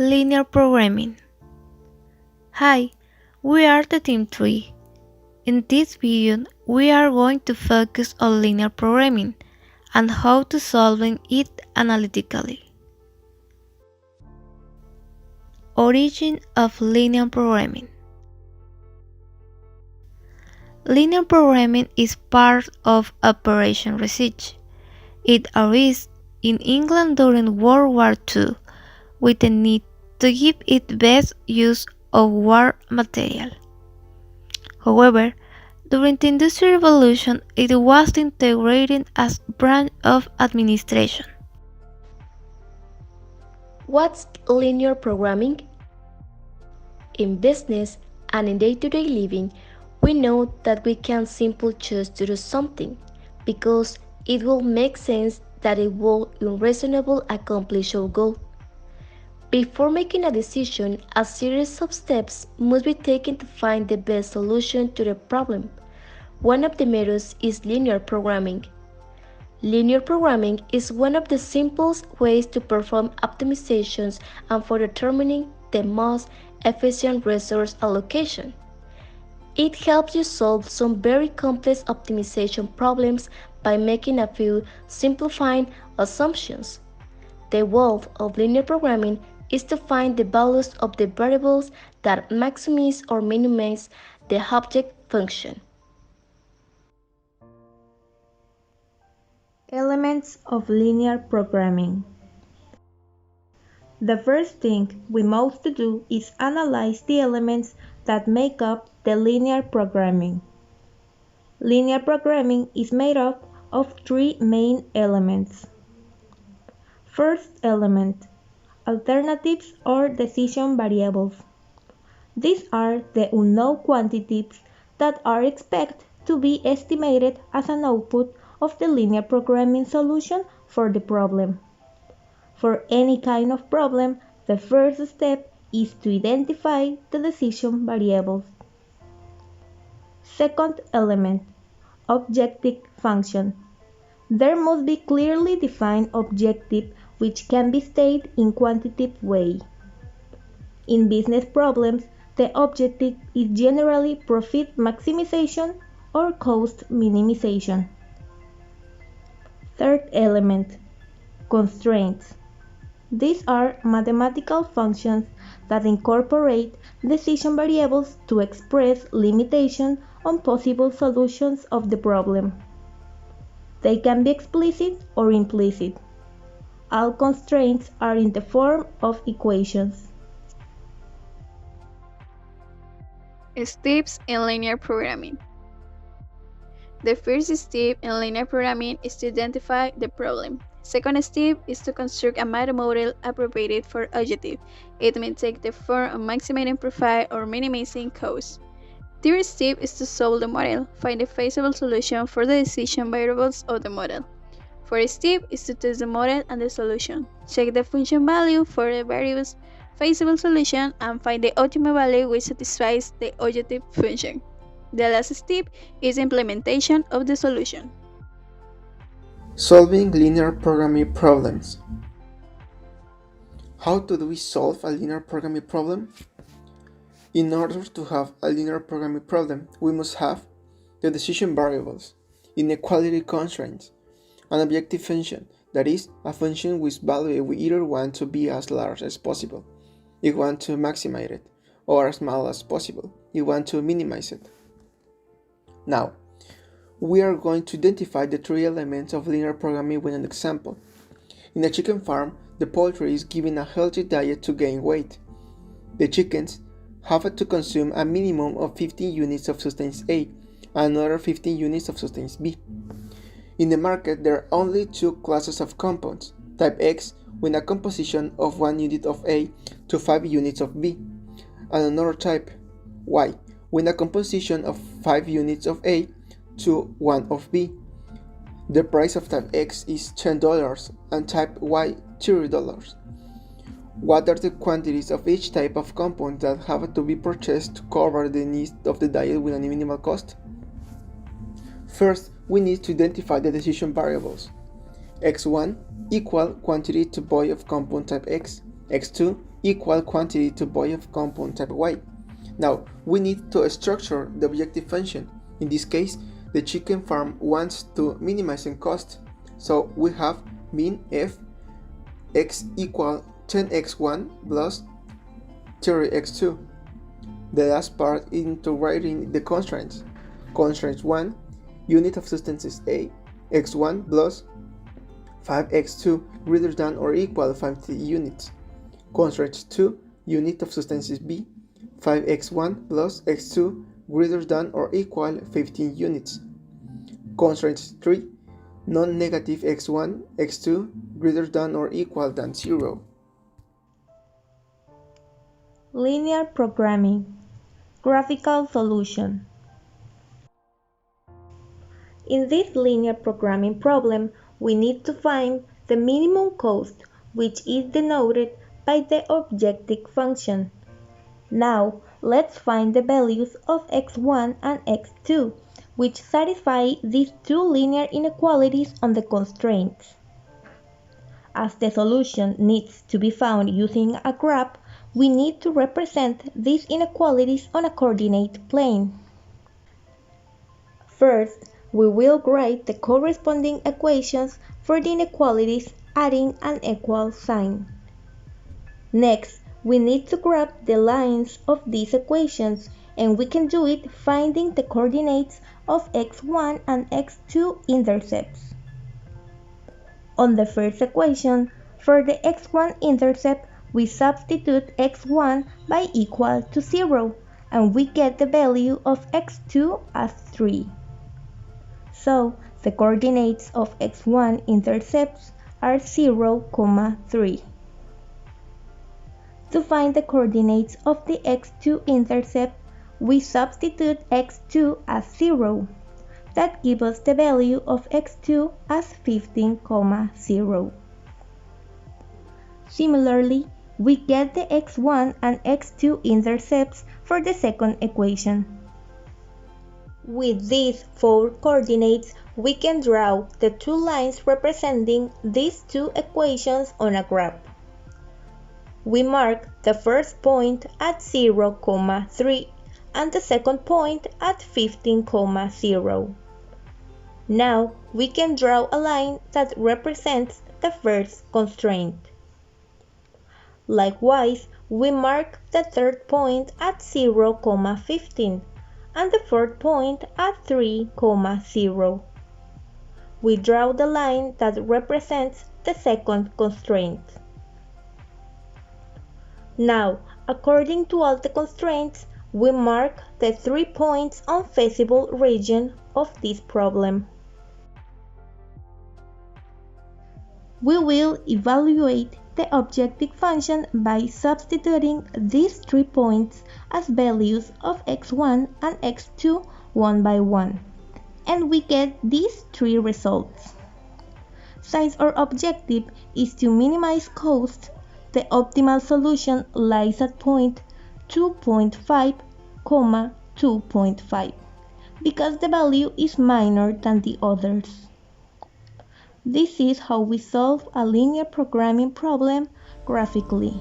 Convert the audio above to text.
Linear programming. Hi, we are the Team 3. In this video, we are going to focus on linear programming and how to solving it analytically. Origin of linear programming. Linear programming is part of Operation Research. It arose in England during World War II with the need to give it best use of war material. However, during the Industrial Revolution, it was integrated as a branch of administration. What's linear programming? In business and in day-to-day living, we know that we can't simply choose to do something because it will make sense that it will unreasonably accomplish our goal. Before making a decision, a series of steps must be taken to find the best solution to the problem. One of the methods is linear programming. Linear programming is one of the simplest ways to perform optimizations and for determining the most efficient resource allocation. It helps you solve some very complex optimization problems by making a few simplifying assumptions. The goal of linear programming is to find the values of the variables that maximize or minimize the object function. Elements of linear programming. The first thing we must do is analyze the elements that make up the linear programming. Linear programming is made up of three main elements. First element, alternatives or decision variables. These are the unknown quantities that are expected to be estimated as an output of the linear programming solution for the problem. For any kind of problem, the first step is to identify the decision variables. Second element, objective function. There must be clearly defined objective which can be stated in quantitative way. In business problems, the objective is generally profit maximization or cost minimization. Third element, constraints. These are mathematical functions that incorporate decision variables to express limitations on possible solutions of the problem. They can be explicit or implicit. All constraints are in the form of equations. Steps in linear programming. The first step in linear programming is to identify the problem. Second step is to construct a math model appropriate for objective. It may take the form of maximizing profit or minimizing cost. Third step is to solve the model, find a feasible solution for the decision variables of the model. Fourth step is to test the model and the solution. Check the function value for the various feasible solution and find the optimal value which satisfies the objective function. The last step is implementation of the solution. Solving linear programming problems. How do we solve a linear programming problem? In order to have a linear programming problem, we must have the decision variables, inequality constraints, an objective function, that is, a function whose value we either want to be as large as possible, you want to maximize it, or as small as possible, you want to minimize it. Now, we are going to identify the three elements of linear programming with an example. In a chicken farm, the poultry is given a healthy diet to gain weight. The chickens have to consume a minimum of 15 units of substance A and another 15 units of substance B. In the market, there are only two classes of compounds, type X with a composition of 1 unit of A to 5 units of B, and another type, Y, with a composition of 5 units of A to 1 of B. The price of type X is $10 and type Y $30. What are the quantities of each type of compound that have to be purchased to cover the needs of the diet with a minimal cost? First, we need to identify the decision variables. X1 equal quantity to buy of compound type X, X2 equal quantity to boy of compound type y. Now, we need to structure the objective function. In this case, the chicken farm wants to minimize in cost, so we have min f x equal 10x1 plus 30x2. The last part is integrating the constraints. Constraint 1, unit of substance is A, x1 plus 5x2 greater than or equal 50 units. Constraint 2, unit of substance is B, 5x1 plus x2 greater than or equal 15 units. Constraint 3, non-negative x1, x2 greater than or equal than 0. Linear programming. Graphical solution. In this linear programming problem, we need to find the minimum cost, which is denoted by the objective function. Now, let's find the values of x1 and x2, which satisfy these two linear inequalities on the constraints. As the solution needs to be found using a graph, we need to represent these inequalities on a coordinate plane. First, we will write the corresponding equations for the inequalities adding an equal sign. Next, we need to graph the lines of these equations, and we can do it finding the coordinates of x1 and x2 intercepts. On the first equation, for the x1 intercept, we substitute x1 by equal to 0, and we get the value of x2 as 3. So, the coordinates of x1 intercepts are 0, 3. To find the coordinates of the x2 intercept, we substitute x2 as 0. That gives us the value of x2 as 15, 0. Similarly, we get the x1 and x2 intercepts for the second equation. With these four coordinates, we can draw the two lines representing these two equations on a graph. We mark the first point at 0, 3 and the second point at 15, 0. Now we can draw a line that represents the first constraint. Likewise, we mark the third point at 0, 15 and the fourth point at 3, 0. We draw the line that represents the second constraint. Now, according to all the constraints, we mark the 3 points on feasible region of this problem. We will evaluate the objective function by substituting these 3 points as values of x1 and x2 one by one, and we get these 3 results. Since our objective is to minimize cost, the optimal solution lies at point 2.5, 2.5, because the value is minor than the others. This is how we solve a linear programming problem graphically.